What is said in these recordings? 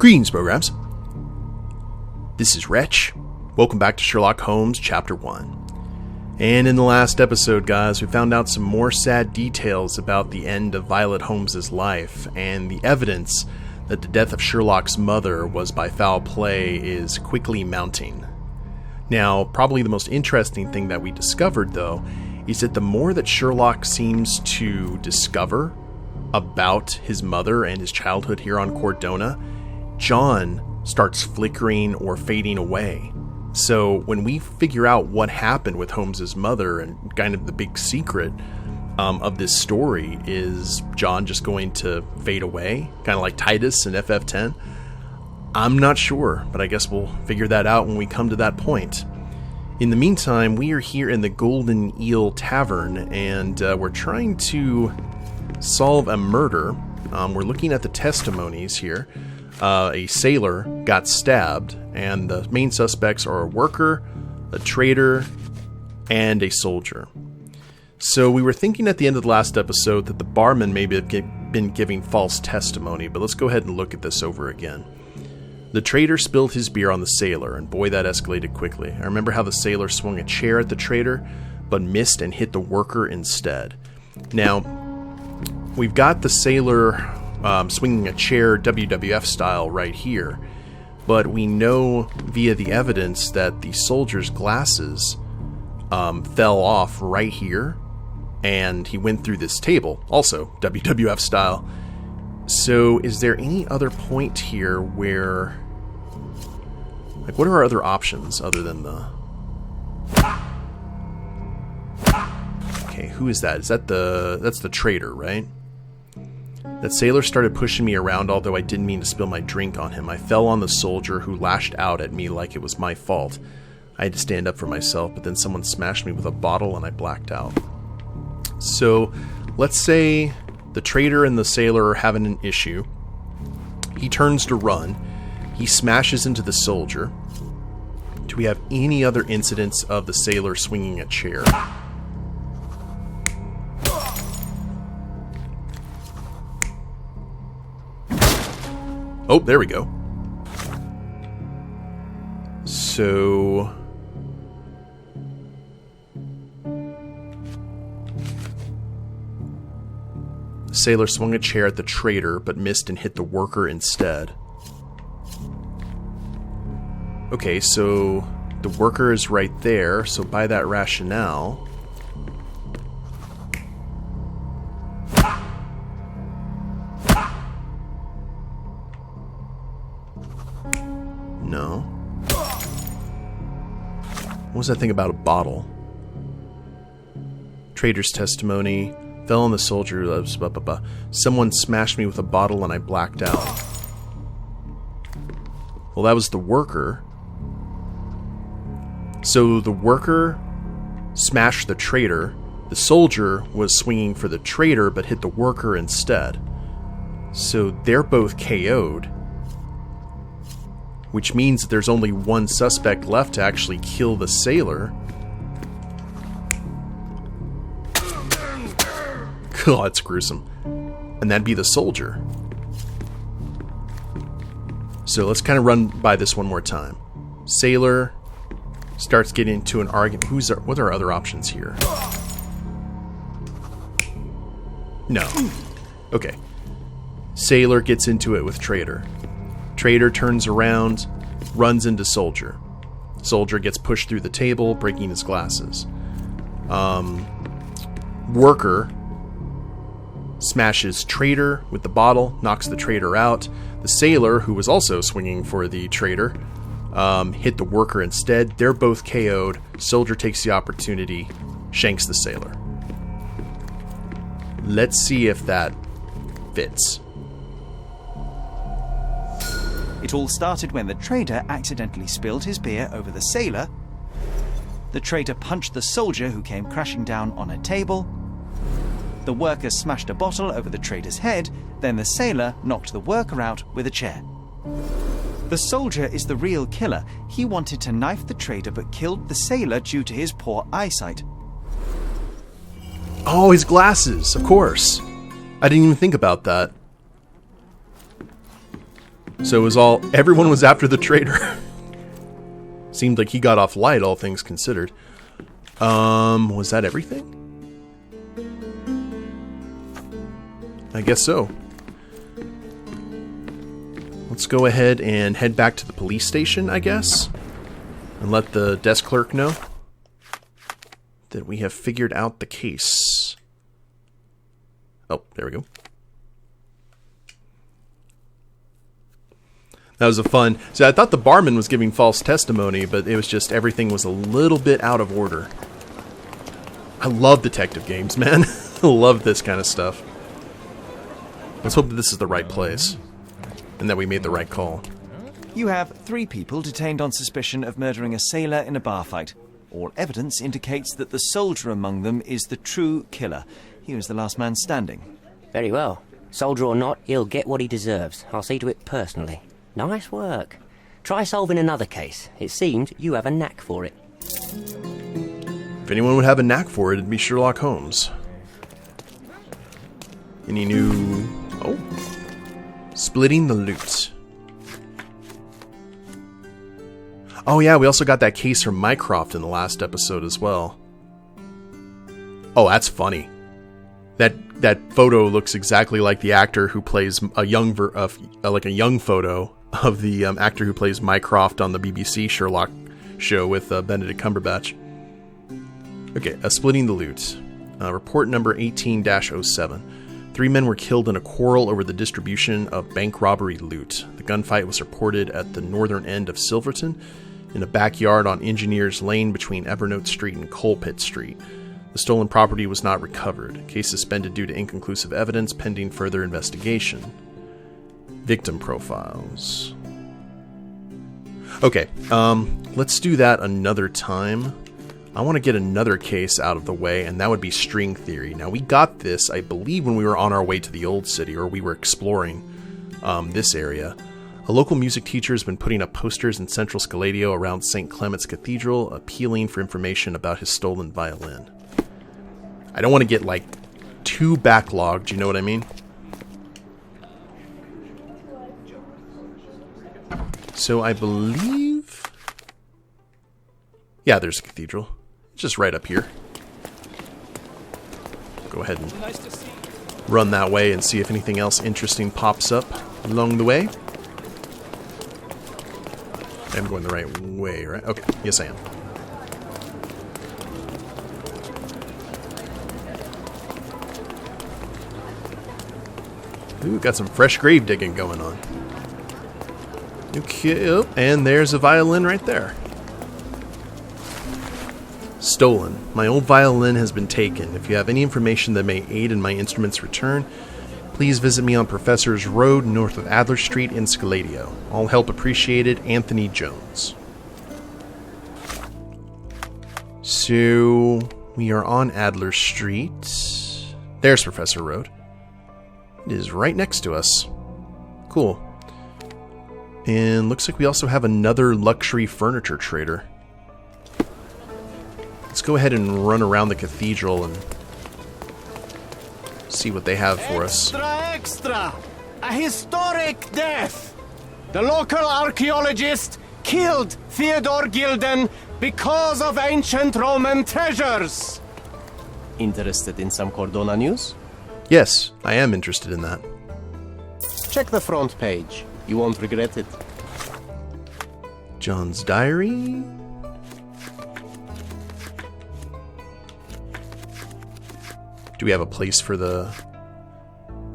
Greetings, programs. This is Wretch. Welcome back to Sherlock Holmes, Chapter 1. And in the last episode, guys, we found out some more sad details about the end of Violet Holmes's life, and the evidence that the death of Sherlock's mother was by foul play is quickly mounting. Now, probably the most interesting thing that we discovered, though, is that the more that Sherlock seems to discover about his mother and his childhood here on Cordona, John starts flickering or fading away. So when we figure out what happened with Holmes's mother, and kind of the big secret of this story is John just going to fade away, kind of like Titus in Ep.15, I'm not sure, but I guess we'll figure that out when we come to that point. In the meantime, we are here in the Golden Eel Tavern, and we're trying to solve a murder. We're looking at the testimonies here. A sailor got stabbed, and the main suspects are a worker, a trader, and a soldier. So we were thinking at the end of the last episode that the barman may have been giving false testimony, but let's go ahead and look at this over again. The trader spilled his beer on the sailor, and boy, that escalated quickly. I remember how the sailor swung a chair at the trader, but missed and hit the worker instead. Now, we've got the sailor swinging a chair WWF style right here, but we know via the evidence that the soldier's glasses fell off right here, and he went through this table, also WWF style. So is there any other point here where, like, what are our other options other than the... Okay, who is that? Is that that's the trader, right? That sailor started pushing me around, although I didn't mean to spill my drink on him. I fell on the soldier, who lashed out at me like it was my fault. I had to stand up for myself, but then someone smashed me with a bottle and I blacked out. So, let's say the trader and the sailor are having an issue. He turns to run. He smashes into the soldier. Do we have any other incidents of the sailor swinging a chair? Oh, there we go. So... the sailor swung a chair at the trader, but missed and hit the worker instead. Okay, so the worker is right there, so by that rationale... No. What was that thing about a bottle? Trader's testimony. Fell on the soldier. Blah, blah, blah. Someone smashed me with a bottle and I blacked out. Well, that was the worker. So the worker smashed the trader. The soldier was swinging for the trader but hit the worker instead. So they're both KO'd. Which means that there's only one suspect left to actually kill the sailor. God, that's gruesome. And that'd be the soldier. So let's kind of run by this one more time. Sailor starts getting into an argument. What are our other options here? No. Okay. Sailor gets into it with trader. Trader turns around, runs into soldier. Soldier gets pushed through the table, breaking his glasses. Worker smashes trader with the bottle, knocks the trader out. The sailor, who was also swinging for the trader, hit the worker instead. They're both KO'd. Soldier takes the opportunity, shanks the sailor. Let's see if that fits. It all started when the trader accidentally spilled his beer over the sailor. The trader punched the soldier, who came crashing down on a table. The worker smashed a bottle over the trader's head, then the sailor knocked the worker out with a chair. The soldier is the real killer. He wanted to knife the trader but killed the sailor due to his poor eyesight. Oh, his glasses, of course. I didn't even think about that. So it was everyone was after the traitor. Seemed like he got off light, all things considered. Was that everything? I guess so. Let's go ahead and head back to the police station, I guess. And let the desk clerk know that we have figured out the case. Oh, there we go. That was a fun... So I thought the barman was giving false testimony, but it was just everything was a little bit out of order. I love detective games, man. I love this kind of stuff. Let's hope that this is the right place. And that we made the right call. You have 3 people detained on suspicion of murdering a sailor in a bar fight. All evidence indicates that the soldier among them is the true killer. He was the last man standing. Very well. Soldier or not, he'll get what he deserves. I'll see to it personally. Nice work. Try solving another case. It seems you have a knack for it. If anyone would have a knack for it, it'd be Sherlock Holmes. Any new... Oh. Splitting the loot. Oh yeah, we also got that case from Mycroft in the last episode as well. Oh, that's funny. That photo looks exactly like the actor who plays a young photo of the actor who plays Mycroft on the BBC Sherlock show with Benedict Cumberbatch. Okay, splitting the loot. Report number 18-07. 3 men were killed in a quarrel over the distribution of bank robbery loot. The gunfight was reported at the northern end of Silverton, in a backyard on Engineers Lane between Evernote Street and Coalpit Street. The stolen property was not recovered. Case suspended due to inconclusive evidence pending further investigation. Victim profiles. Okay, let's do that another time. I want to get another case out of the way, and that would be string theory. Now, we got this, I believe, when we were on our way to the Old City, or we were exploring this area. A local music teacher has been putting up posters in central Scaladio around St. Clement's Cathedral, appealing for information about his stolen violin. I don't want to get, like, too backlogged, you know what I mean? So I believe... Yeah, there's a cathedral. Just right up here. Go ahead and run that way and see if anything else interesting pops up along the way. I'm going the right way, right? Okay, yes I am. Ooh, got some fresh grave digging going on. Okay, oh, and there's a violin right there. Stolen. My old violin has been taken. If you have any information that may aid in my instrument's return, please visit me on Professor's Road north of Adler Street in Scaladio. All help appreciated, Anthony Jones. So, we are on Adler Street. There's Professor Road. It is right next to us. Cool. And looks like we also have another luxury furniture trader. Let's go ahead and run around the cathedral and see what they have for us. Extra! A historic death! The local archaeologist killed Theodore Gilden because of ancient Roman treasures! Interested in some Cordona news? Yes, I am interested in that. Check the front page. You won't regret it. John's diary. Do we have a place for the...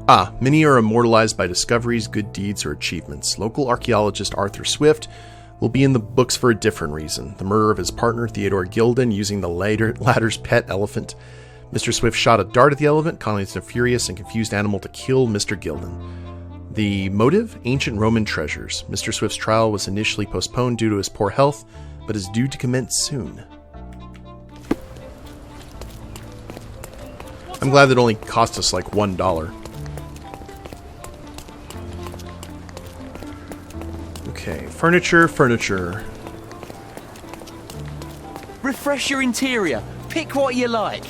Ah, many are immortalized by discoveries, good deeds, or achievements. Local archaeologist Arthur Swift will be in the books for a different reason. The murder of his partner, Theodore Gilden, using the latter's pet elephant. Mr. Swift shot a dart at the elephant, causing a furious and confused animal to kill Mr. Gilden. The motive? Ancient Roman treasures. Mr. Swift's trial was initially postponed due to his poor health, but is due to commence soon. I'm glad that only cost us like $1. Okay, furniture. Refresh your interior. Pick what you like.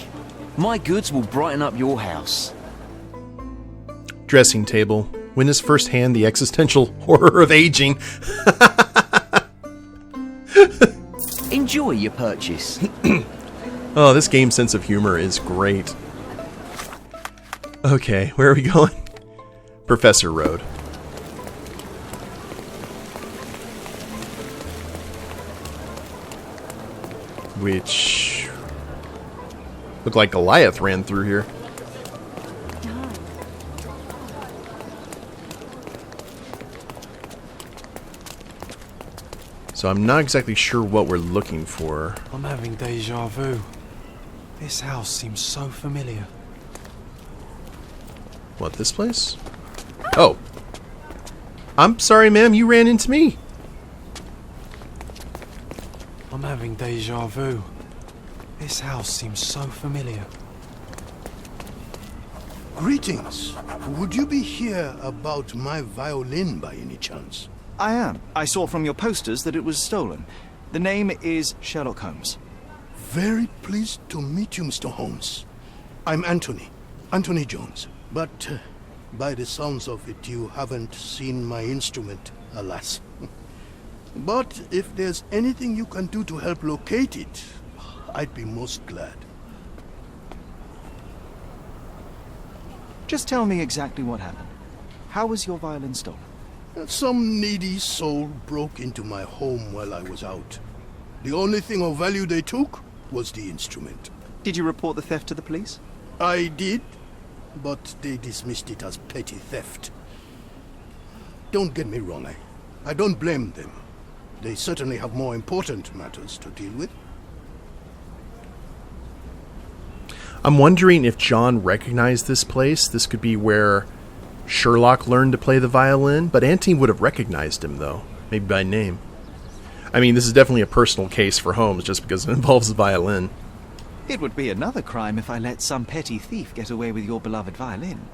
My goods will brighten up your house. Dressing table. Witness firsthand the existential horror of aging. Enjoy your purchase. Oh, this game's sense of humor is great. Okay, where are we going? Professor Road. Which looked like Goliath ran through here. So I'm not exactly sure what we're looking for. I'm having deja vu. This house seems so familiar. What, this place? Oh. I'm sorry, ma'am, you ran into me. I'm having deja vu. This house seems so familiar. Greetings. Would you be here about my violin by any chance? I am. I saw from your posters that it was stolen. The name is Sherlock Holmes. Very pleased to meet you, Mr. Holmes. I'm Anthony Jones. But by the sounds of it, you haven't seen my instrument, alas. But if there's anything you can do to help locate it, I'd be most glad. Just tell me exactly what happened. How was your violin stolen? Some needy soul broke into my home while I was out. The only thing of value they took was the instrument. Did you report the theft to the police? I did, but they dismissed it as petty theft. Don't get me wrong, I don't blame them. They certainly have more important matters to deal with. I'm wondering if John recognized this place. This could be where Sherlock learned to play the violin, but Anthony would have recognized him, though. Maybe by name. I mean, this is definitely a personal case for Holmes, just because it involves the violin. It would be another crime if I let some petty thief get away with your beloved violin.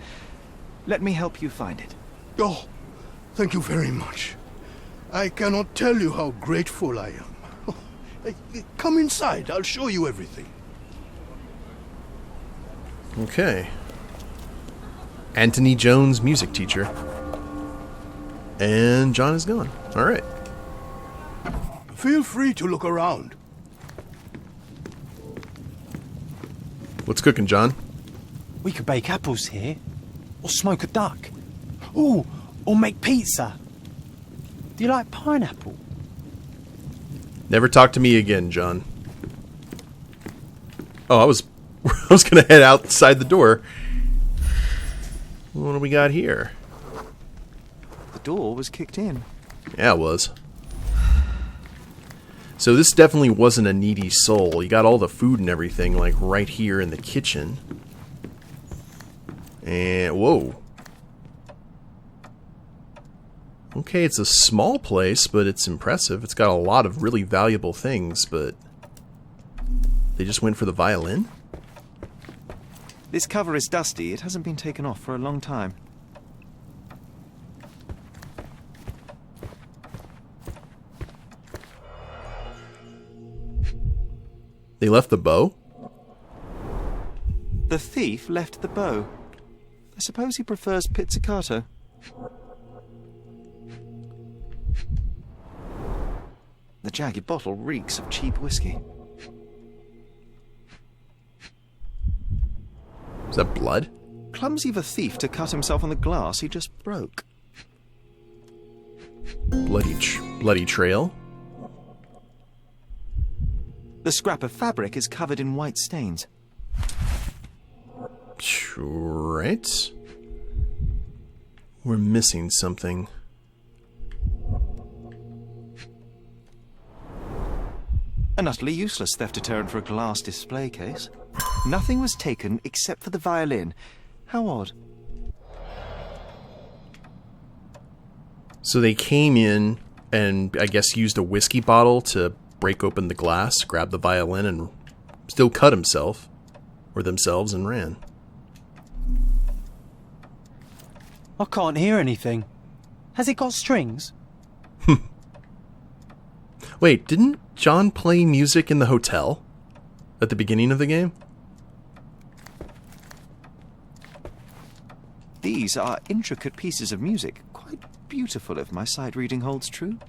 Let me help you find it. Oh, thank you very much. I cannot tell you how grateful I am. Come inside, I'll show you everything. Okay. Anthony Jones, music teacher. And John is gone. All right. Feel free to look around. What's cooking, John? We could bake apples here, or smoke a duck. Ooh, or make pizza. Do you like pineapple? Never talk to me again, John. Oh, I was gonna head outside the door. What do we got here? The door was kicked in. Yeah, it was. So this definitely wasn't a needy soul. You got all the food and everything, like, right here in the kitchen. And, whoa. Okay, it's a small place, but it's impressive. It's got a lot of really valuable things, but they just went for the violin? This cover is dusty. It hasn't been taken off for a long time. They left the bow? The thief left the bow. I suppose he prefers pizzicato. The jagged bottle reeks of cheap whiskey. Is that blood? Clumsy of a thief to cut himself on the glass he just broke. Bloody trail? The scrap of fabric is covered in white stains. Right. We're missing something. An utterly useless theft deterrent for a glass display case. Nothing was taken except for the violin. How odd. So they came in and I guess used a whiskey bottle to break open the glass, grab the violin, and still cut himself or themselves and ran. I can't hear anything. Has it got strings? Wait, didn't John play music in the hotel at the beginning of the game? These are intricate pieces of music, quite beautiful if my sight reading holds true.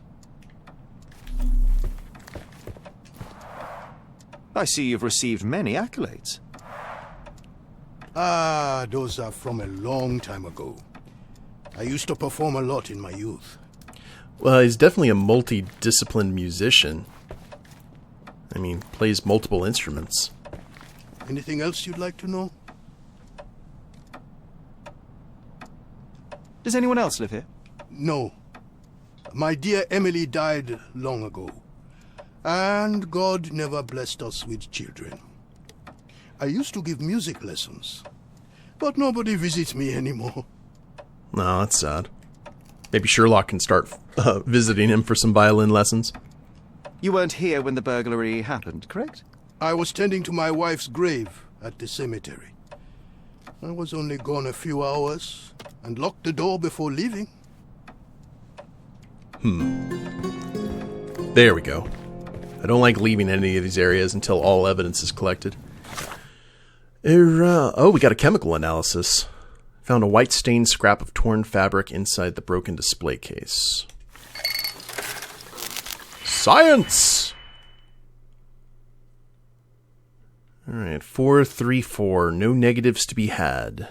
I see you've received many accolades. Ah, those are from a long time ago. I used to perform a lot in my youth. Well, he's definitely a multi-disciplined musician. I mean, plays multiple instruments. Anything else you'd like to know? Does anyone else live here? No. My dear Emily died long ago. And God never blessed us with children. I used to give music lessons. But nobody visits me anymore. No, that's sad. Maybe Sherlock can start visiting him for some violin lessons. You weren't here when the burglary happened, correct? I was tending to my wife's grave at the cemetery. I was only gone a few hours and locked the door before leaving. There we go. I don't like leaving any of these areas until all evidence is collected. Oh, we got a chemical analysis. Found a white stained scrap of torn fabric inside the broken display case. Science! Alright, 434. No negatives to be had.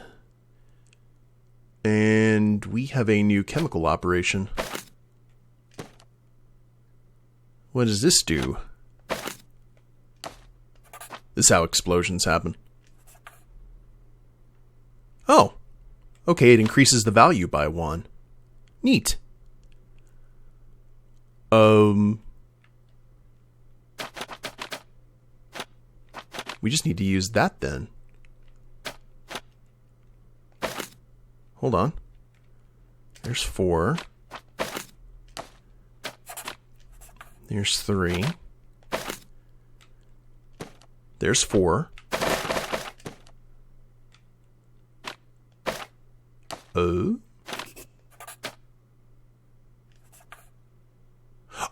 And we have a new chemical operation. What does this do? This is how explosions happen. Oh. Okay, it increases the value by 1. Neat. We just need to use that then. Hold on. There's 4. There's 3. There's 4.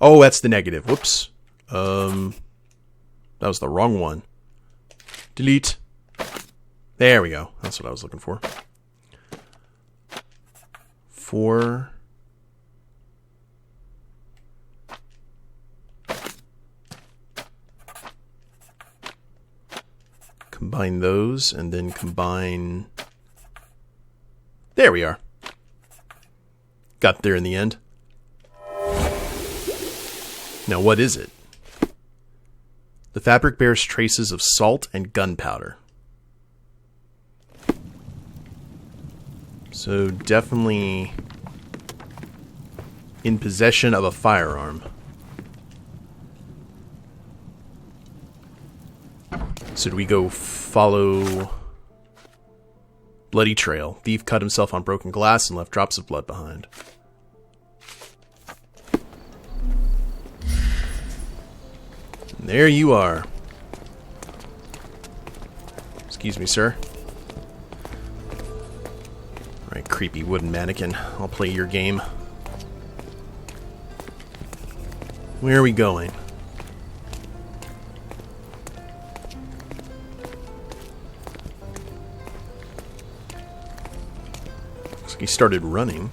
Oh, that's the negative. Whoops. That was the wrong one. Delete. There we go. That's what I was looking for. 4. Combine those, and then combine... There we are. Got there in the end. Now what is it? The fabric bears traces of salt and gunpowder. So definitely in possession of a firearm. So do we go follow... Bloody trail. Thief cut himself on broken glass and left drops of blood behind. And there you are. Excuse me, sir. Alright, creepy wooden mannequin. I'll play your game. Where are we going? Looks like he started running.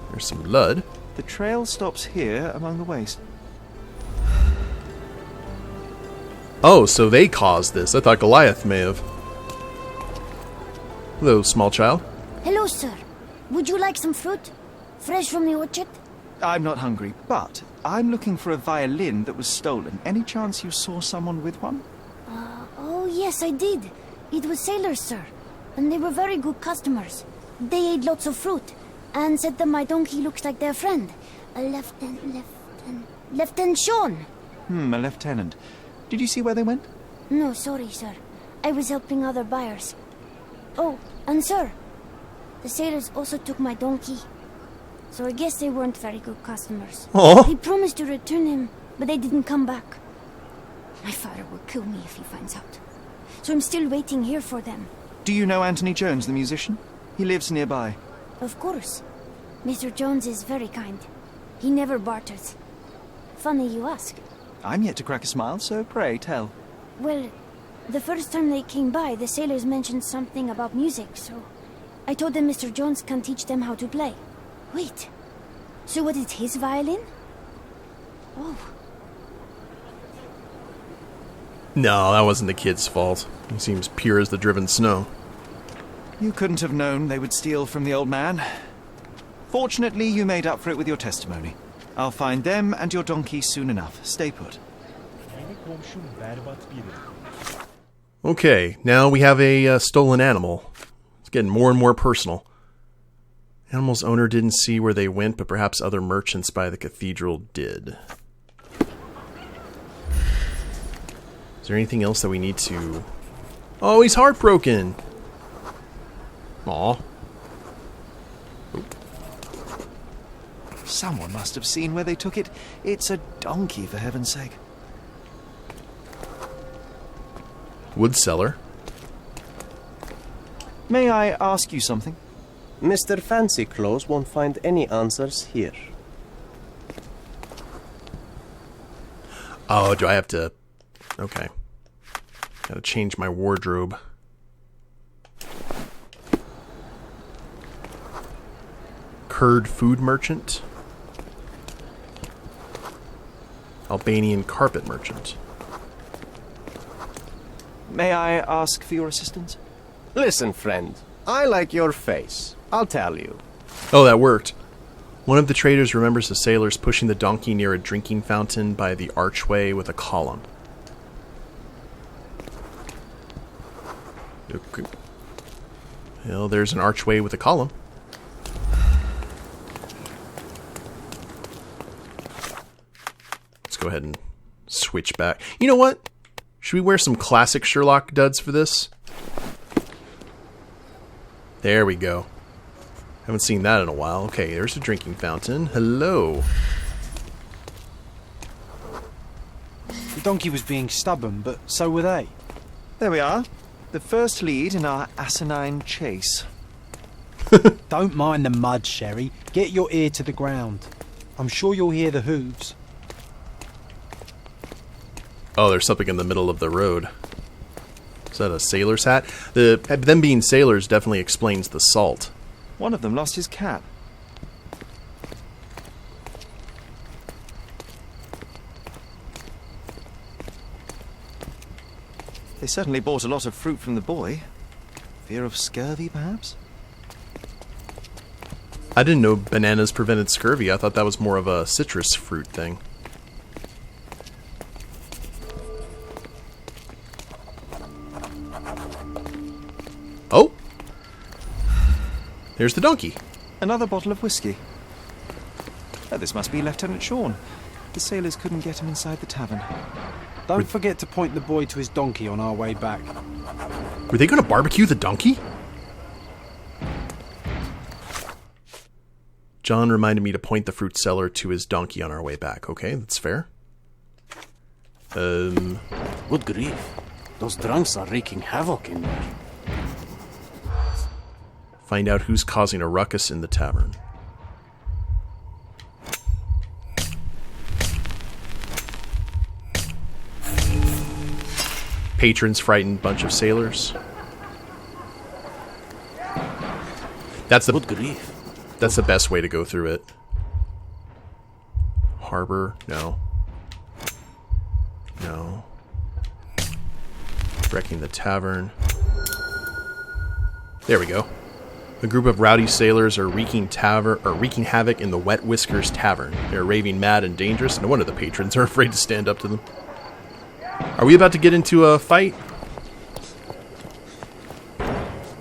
There's some blood. The trail stops here among the waste. Oh, so they caused this. I thought Goliath may have. Hello, small child. Hello, sir. Would you like some fruit? Fresh from the orchard? I'm not hungry, but I'm looking for a violin that was stolen. Any chance you saw someone with one? Oh, yes, I did. It was sailors, sir. And they were very good customers. They ate lots of fruit and said that my donkey looks like their friend. Lieutenant Sean. A lieutenant. Did you see where they went? No, sorry, sir. I was helping other buyers. Oh, and sir, the sailors also took my donkey. So I guess they weren't very good customers. Oh. They promised to return him, but they didn't come back. My father will kill me if he finds out. So I'm still waiting here for them. Do you know Anthony Jones, the musician? He lives nearby. Of course. Mr. Jones is very kind. He never barters. Funny you ask. I'm yet to crack a smile, so pray tell. Well, the first time they came by, the sailors mentioned something about music, so I told them Mr. Jones can teach them how to play. Wait, so was it his violin? Oh. No, that wasn't the kid's fault. He seems pure as the driven snow. You couldn't have known they would steal from the old man. Fortunately, you made up for it with your testimony. I'll find them and your donkey soon enough. Stay put. Okay, now we have a stolen animal. It's getting more and more personal. Animal's owner didn't see where they went, but perhaps other merchants by the cathedral did. Is there anything else that we need to... Oh, he's heartbroken! Aw. Someone must have seen where they took it. It's a donkey, for heaven's sake. Wood cellar. May I ask you something? Mr. Fancy Clothes won't find any answers here. Oh, do I have to... Okay. Gotta change my wardrobe. Kurd food merchant. Albanian carpet merchant. May I ask for your assistance? Listen, friend. I like your face. I'll tell you. Oh, that worked. One of the traders remembers the sailors pushing the donkey near a drinking fountain by the archway with a column. Okay. Well, there's an archway with a column. Let's go ahead and switch back. You know what? Should we wear some classic Sherlock duds for this? There we go. Haven't seen that in a while. Okay, there's a drinking fountain. Hello. The donkey was being stubborn, but so were they. There we are. The first lead in our asinine chase. Don't mind the mud, Sherry. Get your ear to the ground. I'm sure you'll hear the hooves. Oh, there's something in the middle of the road. Is that a sailor's hat? Them being sailors definitely explains the salt. One of them lost his cat. They certainly bought a lot of fruit from the boy. Fear of scurvy, perhaps? I didn't know bananas prevented scurvy. I thought that was more of a citrus fruit thing. Oh! There's the donkey. Another bottle of whiskey. Oh, this must be Lieutenant Sean. The sailors couldn't get him inside the tavern. Don't forget to point the boy to his donkey on our way back. Were they going to barbecue the donkey? John reminded me to point the fruit seller to his donkey on our way back. Okay, that's fair. Good grief. Those drunks are wreaking havoc in there. Find out who's causing a ruckus in the tavern. Patrons frightened bunch of sailors. That's the Good grief. That's the best way to go through it. Harbor, no. No. Wrecking the tavern. There we go. A group of rowdy sailors are wreaking havoc in the Wet Whiskers Tavern. They're raving mad and dangerous. No wonder the patrons are afraid to stand up to them. Are we about to get into a fight?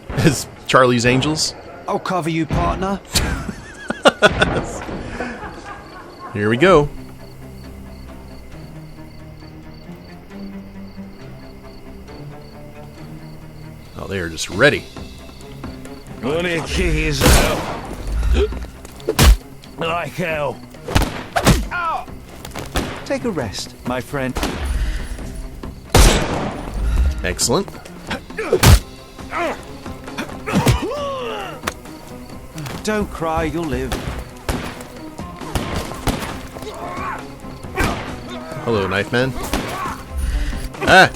As Charlie's Angels? I'll cover you, partner. Here we go. Oh, they are just ready. What do you kick yourself? Like hell. Take a rest, my friend. Excellent. Don't cry, you'll live. Hello, knife man. Ah!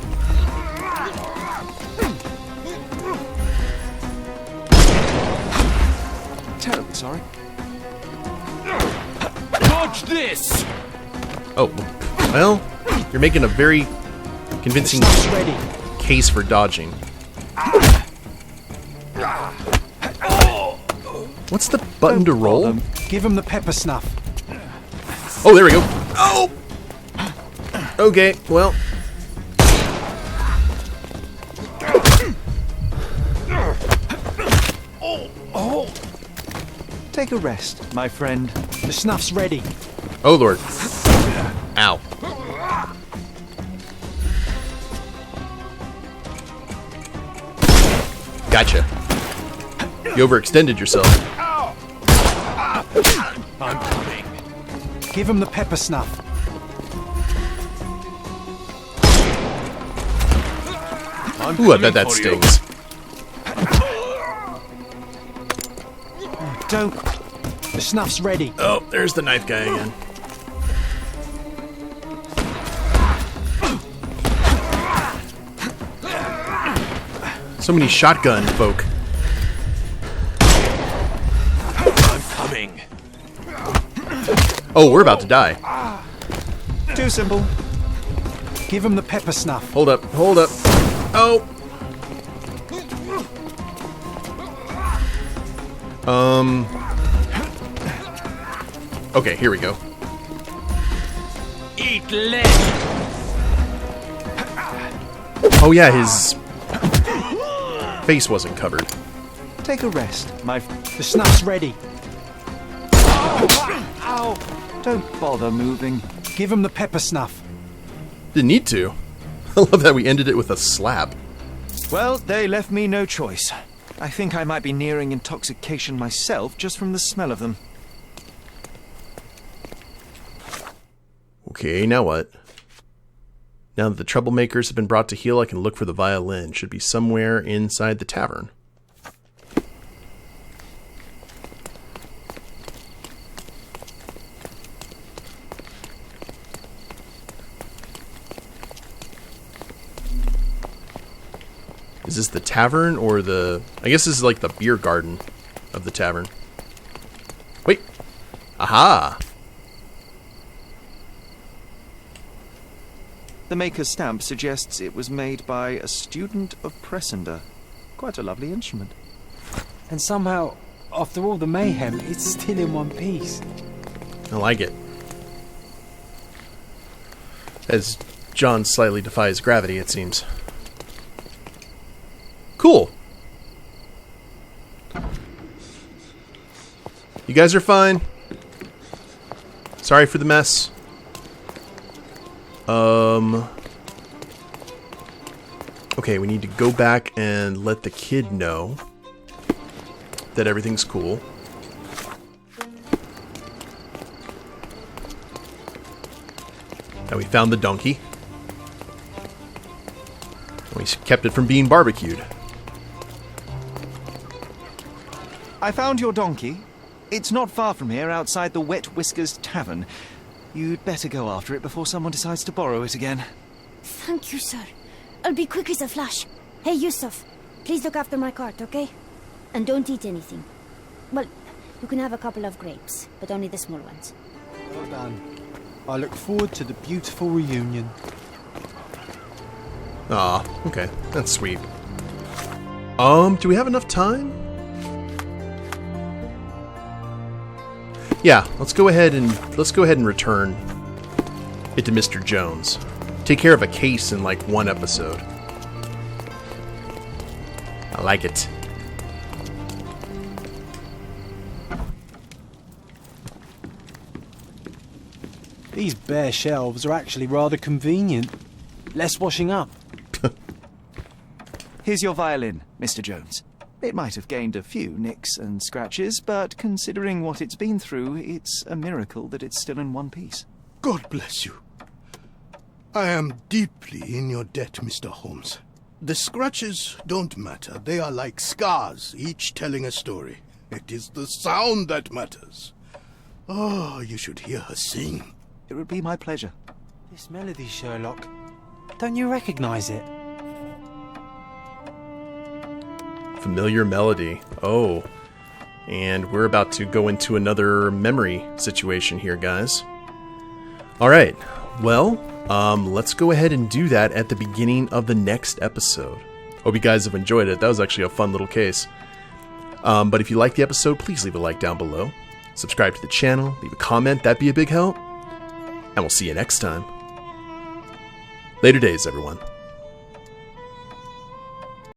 Terribly sorry. Dodge this! Oh, well, you're making a very convincing case for dodging. What's the button to roll? Give him the pepper snuff. Oh, there we go. Oh! Okay, well. Take a rest, my friend. The snuff's ready. Oh, Lord. Ow. Gotcha. You overextended yourself. I'm coming. Give him the pepper snuff. Ooh, I bet that stings. Don't. The snuff's ready. Oh, there's the knife guy again. So many shotgun folk. I'm coming. Oh, we're about to die. Too simple. Give him the pepper snuff. Hold up, hold up. Oh! Okay, here we go. Eat lead. Oh yeah, his face wasn't covered. Take a rest, my... The snuff's ready. Ow! Don't bother moving. Give him the pepper snuff. Didn't need to. I love that we ended it with a slap. Well, they left me no choice. I think I might be nearing intoxication myself just from the smell of them. Okay, now what? Now that the troublemakers have been brought to heel, I can look for the violin. Should be somewhere inside the tavern. Is this the tavern or the... I guess this is like the beer garden of the tavern. Wait. Aha! The maker's stamp suggests it was made by a student of Pressender. Quite a lovely instrument. And somehow, after all the mayhem, it's still in one piece. I like it. As John slightly defies gravity, it seems. Cool. You guys are fine. Sorry for the mess. Okay, we need to go back and let the kid know that everything's cool. Now we found the donkey. We kept it from being barbecued. I found your donkey. It's not far from here, outside the Wet Whiskers Tavern. You'd better go after it before someone decides to borrow it again. Thank you, sir. I'll be quick as a flash. Hey, Yusuf, please look after my cart, okay? And don't eat anything. Well, you can have a couple of grapes, but only the small ones. Well done. I look forward to the beautiful reunion. Aw, okay. That's sweet. Do we have enough time? Yeah, let's go ahead and return it to Mr. Jones. Take care of a case in like one episode. I like it. These bare shelves are actually rather convenient. Less washing up. Here's your violin, Mr. Jones. It might have gained a few nicks and scratches, but considering what it's been through, it's a miracle that it's still in one piece. God bless you. I am deeply in your debt, Mr. Holmes. The scratches don't matter. They are like scars, each telling a story. It is the sound that matters. Oh, you should hear her sing. It would be my pleasure. This melody, Sherlock. Don't you recognise it? Familiar melody. Oh. And we're about to go into another memory situation here, guys. Alright. Well, let's go ahead and do that at the beginning of the next episode. Hope you guys have enjoyed it. That was actually a fun little case. But if you liked the episode, please leave a like down below. Subscribe to the channel. Leave a comment. That'd be a big help. And we'll see you next time. Later days, everyone.